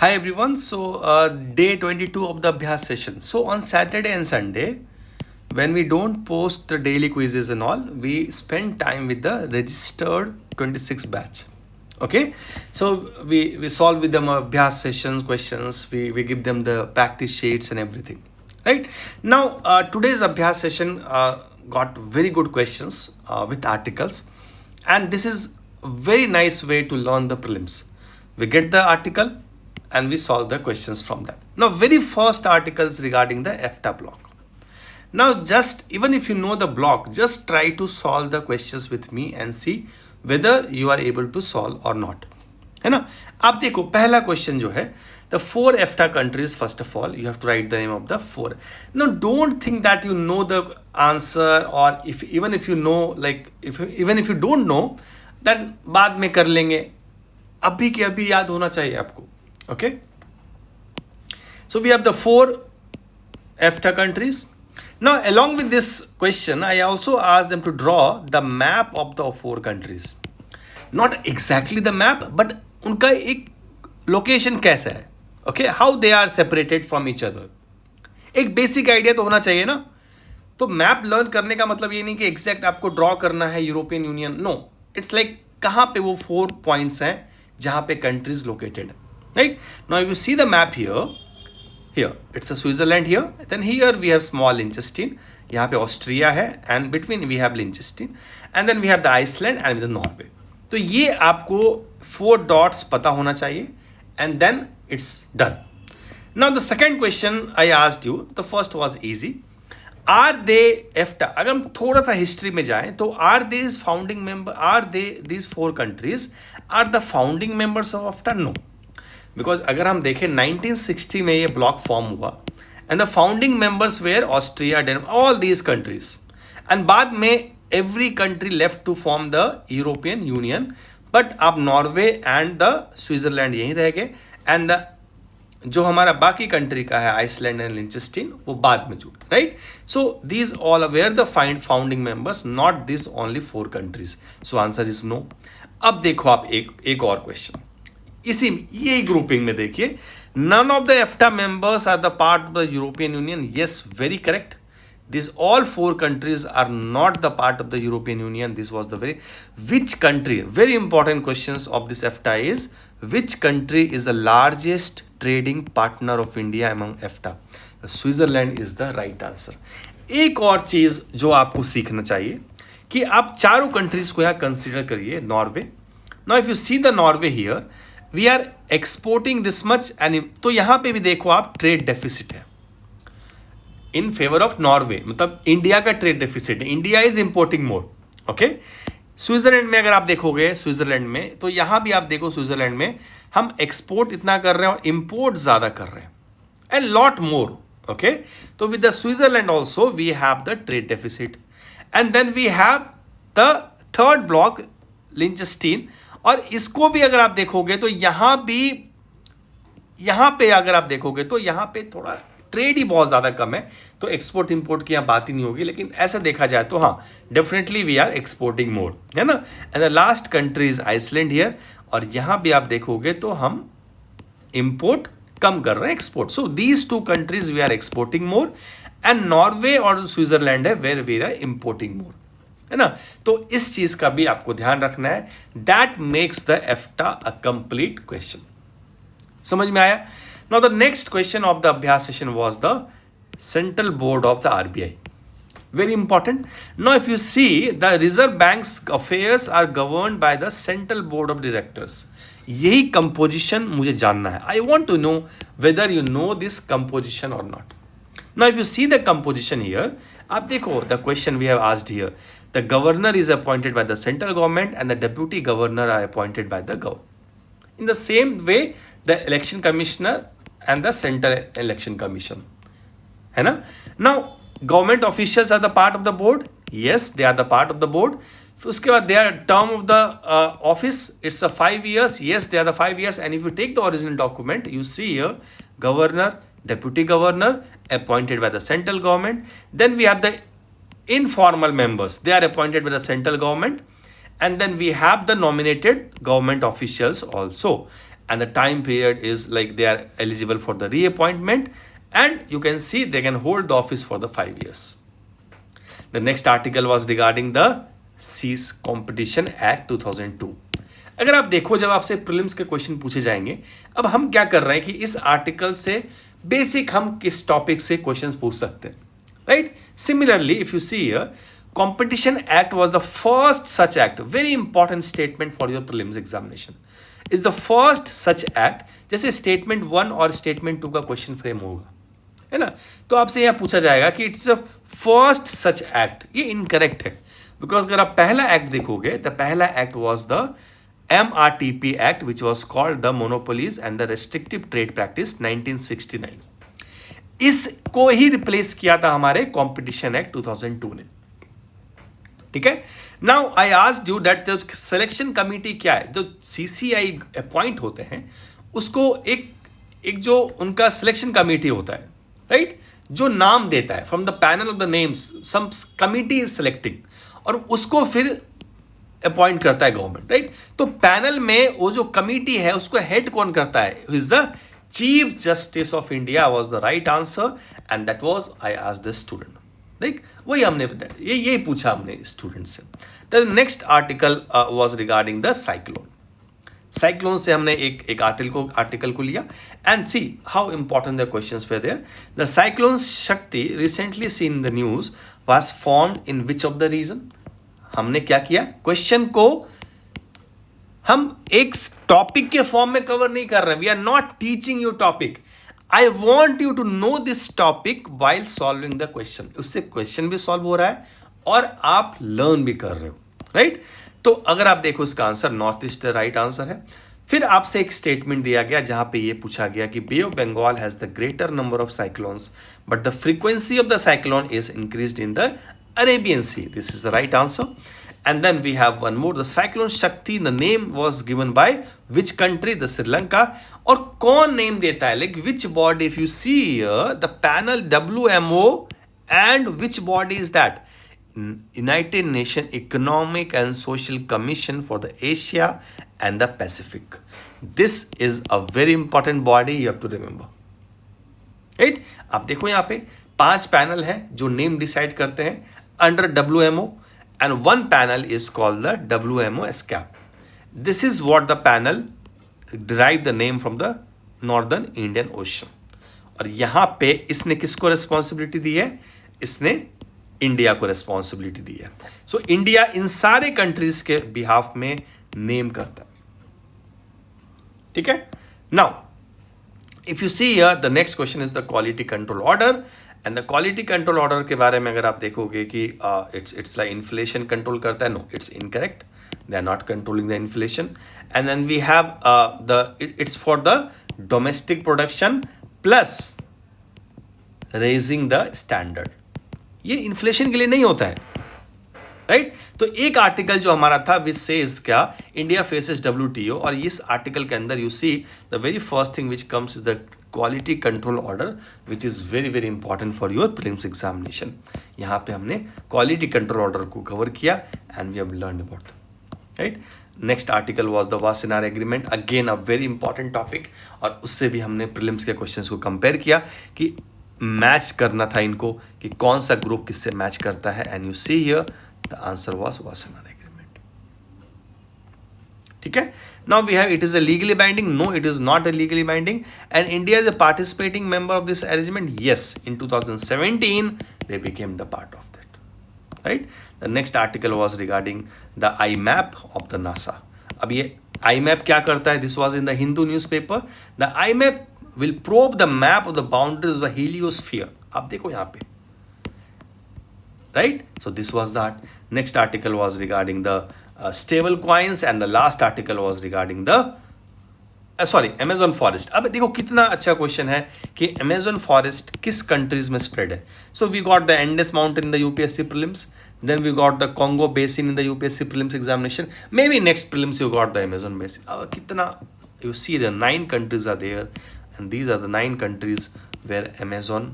Hi everyone. Day 22 of the Abhyas session. So on Saturday and Sunday, when we don't post the daily quizzes and all, we spend time with the registered 26 batch. Okay, so we solve with them Abhyas sessions, questions. We give them the practice sheets and everything. Right now, today's Abhyas session got very good questions with articles, and this is a very nice way to learn the prelims. We get the article and we solve the questions from that. Now, very first articles regarding the EFTA block. Now, just even if you know the block, just try to solve the questions with me and see whether you are able to solve or not. है ना? आप देखो पहला question जो है the four EFTA countries. First of all, you have to write the name of the four. Now, don't think that you know the answer, or if even if you know, like even if you don't know, then बाद में कर लेंगे. अभी के अभी याद होना चाहिए आपको. Okay, so we have the four EFTA countries. Now, along with this question, I also asked them to draw the map of the four countries. Not exactly the map, but उनका एक location कैसा है. Okay, how they are separated from each other. एक basic idea तो होना चाहिए ना. तो मैप लर्न करने का मतलब ये नहीं कि एग्जैक्ट आपको ड्रॉ करना है European Union. No, it's like कहाँ पे वो 4 पॉइंट्स हैं जहाँ पे countries located. Right now, if you see the map here it's a Switzerland here, then here we have small Liechtenstein, यहाँ पे Austria है, and between we have Liechtenstein, and then we have the Iceland and the Norway. तो ये आपको 4 dots पता होना चाहिए, and then it's done. Now the second question I asked you, the first was easy. Are they EFTA? अगर हम थोड़ा सा हिस्ट्री में जाएं तो these 4 countries are the founding members of EFTA? No. Because अगर हम देखें 1960 में ये ब्लॉक फॉर्म हुआ, and the founding members were Austria, Denmark, all these countries, and बाद में every country left to form the European Union, but अब Norway and the Switzerland यहीं रह गए, एंड जो हमारा बाकी कंट्री का है आइसलैंड एंड लिंचेस्टीन वो बाद में जुड़े. Right, so these all were the founding members, not this only 4 countries. So answer is no. अब देखो आप एक और क्वेश्चन इसी यही ग्रुपिंग में देखिए. None of the EFTA members are the part of the European Union. Yes, very correct. This all 4 countries are not the part of the European Union. This was the very which country, very important questions of this EFTA is which country is the largest trading partner of India among EFTA. Switzerland is the right answer. एक और चीज जो आपको सीखना चाहिए कि आप चारों कंट्रीज को यहाँ कंसिडर करिए. Norway, now if you see the Norway here, we are exporting this much, and तो यहां पे भी देखो आप ट्रेड डेफिसिट है इन फेवर ऑफ नॉर्वे, मतलब इंडिया का ट्रेड डेफिसिट है. India is importing more. Okay, Switzerland में अगर आप देखोगे, स्विट्जरलैंड में तो यहां भी आप देखो, स्विट्जरलैंड में हम एक्सपोर्ट इतना कर रहे हैं और इंपोर्ट ज्यादा कर रहे हैं, एंड लॉट मोर. ओके, तो with the Switzerland also we have the trade deficit, and then we have the third block Liechtenstein. और इसको भी अगर आप देखोगे तो यहां पे अगर आप देखोगे तो यहां पे थोड़ा ट्रेड ही बहुत ज़्यादा कम है, तो एक्सपोर्ट इंपोर्ट की यहाँ बात ही नहीं होगी. लेकिन ऐसा देखा जाए तो हाँ, definitely we are exporting more, है ना. And the last country is Iceland here, और यहां भी आप देखोगे तो हम इंपोर्ट कम कर रहे हैं, export. So these 2 countries we are exporting more, and Norway और स्विट्जरलैंड है where we are importing more, है ना. तो इस चीज का भी आपको ध्यान रखना है. That makes the EFTA a complete question. समझ में आया. Now the next question of the अभ्यास session was the central board of the RBI. Very important. Now if you see the reserve bank's affairs are governed by the central board of directors. यही composition मुझे जानना है. I want to know whether you know this composition और not. Now if you see the composition here, आप देखो the question we have asked here. The governor is appointed by the central government and the deputy governor are appointed by the government. In the same way, the election commissioner and the central election commission. है ना? Now, government officials are the part of the board. Yes, they are the part of the board. उसके बाद they are term of the office. It's a 5 years. Yes, they are the 5 years. And if you take the original document, you see here, governor, deputy governor appointed by the central government. Then we have the informal members, they are appointed by the central government, and then we have the nominated government officials also, and the time period is like they are eligible for the reappointment, and you can see they can hold the office for the 5 years. The next article was regarding the CIS Competition Act 2002. अगर आप देखो जब आपसे prelims के question पूछे जाएंगे, अब हम क्या कर रहे हैं कि इस आर्टिकल से बेसिक हम किस टॉपिक से क्वेश्चंस पूछ सकते हैं, right? Similarly if you see here, Competition Act was the first such act, very important statement for your prelims examination, is the first such act. जैसे स्टेटमेंट 1 और स्टेटमेंट 2 का क्वेश्चन फ्रेम होगा, है ना? तो आपसे यह पूछा जाएगा कि it's the first such act, ये इनकरेक्ट है, बिकॉज अगर आप पहला एक्ट देखोगे, द पहला act was the MRTP Act, which was called the Monopolies and the Restrictive Trade Practice 1969. इसको ही रिप्लेस किया था हमारे कॉम्पिटिशन एक्ट 2002 ने, ठीक है? Now I asked you that the selection committee क्या है, जो CCI अपॉइंट होते हैं उसको एक जो उनका सिलेक्शन कमिटी होता है, राइट, जो नाम देता है from the panel of the names, some committee is selecting, और उसको फिर अपॉइंट करता है गवर्नमेंट, राइट? तो पैनल में वो जो कमिटी है उसको हेड कौन करता है? Is the chief justice of India was the right answer, and that was I asked the student, like वही हमने यही पूछा हमने स्टूडेंट से. The next article was regarding the cyclone. Cyclone से हमने एक आर्टिकल को लिया, and see how important the questions were there. The cyclone Shakti recently seen in the news was formed in which of the region. हमने क्या किया, question को हम एक टॉपिक के फॉर्म में कवर नहीं कर रहे हैं. We are not teaching you topic. I want you to know this topic while solving the question. उससे क्वेश्चन भी सॉल्व हो रहा है और आप लर्न भी कर रहे हो, राइट? तो अगर आप देखो इसका answer north east right answer है. फिर आपसे एक स्टेटमेंट दिया गया जहां पे ये पूछा गया कि bay of Bengal has the greater number of cyclones but the frequency of the cyclone is increased in the Arabian Sea. This is the right answer. And then we have one more. The cyclone Shakti, the name was given by which country? The Sri Lanka. और कौन name देता है? Like which body? If you see here, the panel WMO, and which body is that? United Nations Economic and Social Commission for the Asia and the Pacific. This is a very important body. You have to remember. Right? आप देखो यहाँ पे 5 panel है जो name decide करते हैं under WMO, and one panel is called the WMO SCAP. This is what the panel derived the name from the Northern Indian Ocean. और यहाँ पे इसने किसको रिस्पॉन्सिबिलिटी दी है? इसने इंडिया को रिस्पॉन्सिबिलिटी दी है. सो इंडिया इन सारे कंट्रीज के बिहाफ में नेम करता है, ठीक है? Now if you see here, the next question is the quality control order. And the quality control order के बारे में अगर आप देखोगे कि इट्स लाइक इन्फ्लेशन कंट्रोल करता है, no, it's incorrect. They are not controlling the inflation. And then we have its for the domestic production plus raising the standard. ये इन्फ्लेशन के लिए नहीं होता है, राइट? तो एक आर्टिकल जो हमारा था विच सेज क्या, इंडिया फेसेस WTO, और इस आर्टिकल के अंदर you see the very first thing which comes is the quality control order, which is very very important for your prelims examination. यहाँ पे हमने क्वालिटी कंट्रोल ऑर्डर को cover किया and we have learn about, right? Next article was the Wassenaar agreement, again a very important topic, और उससे भी हमने prelims के क्वेश्चंस को कंपेयर किया कि मैच करना था इनको कि कौन सा ग्रुप किससे मैच करता है. And you see here the answer was Wassenaar agreement, ठीक है? Now we have, it is a legally binding. No, it is not a legally binding. And India is a participating member of this arrangement. Yes, in 2017 they became the part of that, right? The next article was regarding the IMAP of the NASA. अब ये IMAP क्या करता है? This was in the Hindu newspaper. The IMAP will probe the map of the boundaries of the heliosphere. आप देखो यहाँ पे, right? So this was that. Next article was regarding the stable coins, and the last article was regarding the Amazon forest. अब देखो कितना अच्छा question है कि Amazon forest किस कंट्रीज में स्प्रेड है. So we got the Andes mountain in the UPSC prelims, then we got the Congo basin in the UPSC prelims examination. Maybe next prelims you got the Amazon basin. कितना, you see the 9 countries are there, and these are the 9 countries where Amazon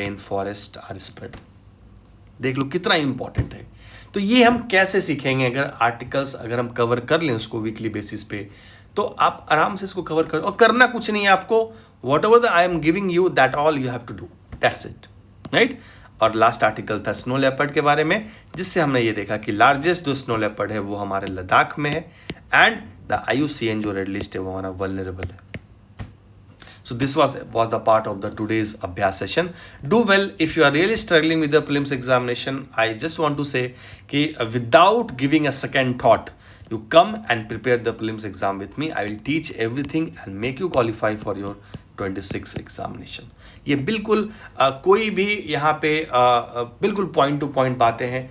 rainforest are spread. देख लो कितना important है. तो ये हम कैसे सीखेंगे? अगर आर्टिकल्स अगर हम कवर कर लें उसको वीकली बेसिस पे, तो आप आराम से इसको कवर करो और करना कुछ नहीं है आपको, whatever the I am giving you that all you have to do, that's it, right. और लास्ट आर्टिकल था स्नो लेपर्ड के बारे में, जिससे हमने ये देखा कि लार्जेस्ट जो स्नो लेपर्ड है वो हमारे लद्दाख में है, एंड द IUCN जो रेड लिस्ट है वो हमारा वल्नरेबल है। So this was the part of the today's Abhyas session. Do well. If you are really struggling with the prelims examination, I just want to say कि without giving a second thought, you come and prepare the prelims exam with me. I will teach everything and make you qualify for your 26 examination. ये बिल्कुल कोई भी यहाँ पे बिल्कुल point two point बातें हैं,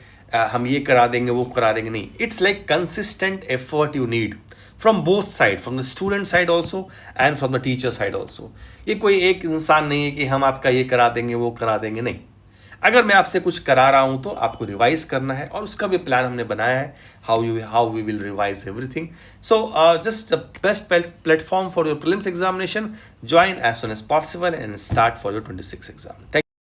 हम ये करा देंगे वो करा देंगे, नहीं. It's like consistent effort you need from both side, from the student side also and from the teacher side also. ये कोई एक इंसान नहीं है कि हम आपका ये करा देंगे वो करा देंगे, नहीं. अगर मैं आपसे कुछ करा रहा हूँ तो आपको रिवाइज करना है, और उसका भी प्लान हमने बनाया है, how we will revise everything. So just the best platform for your prelims examination. Join as soon as possible and start for your 26 exam.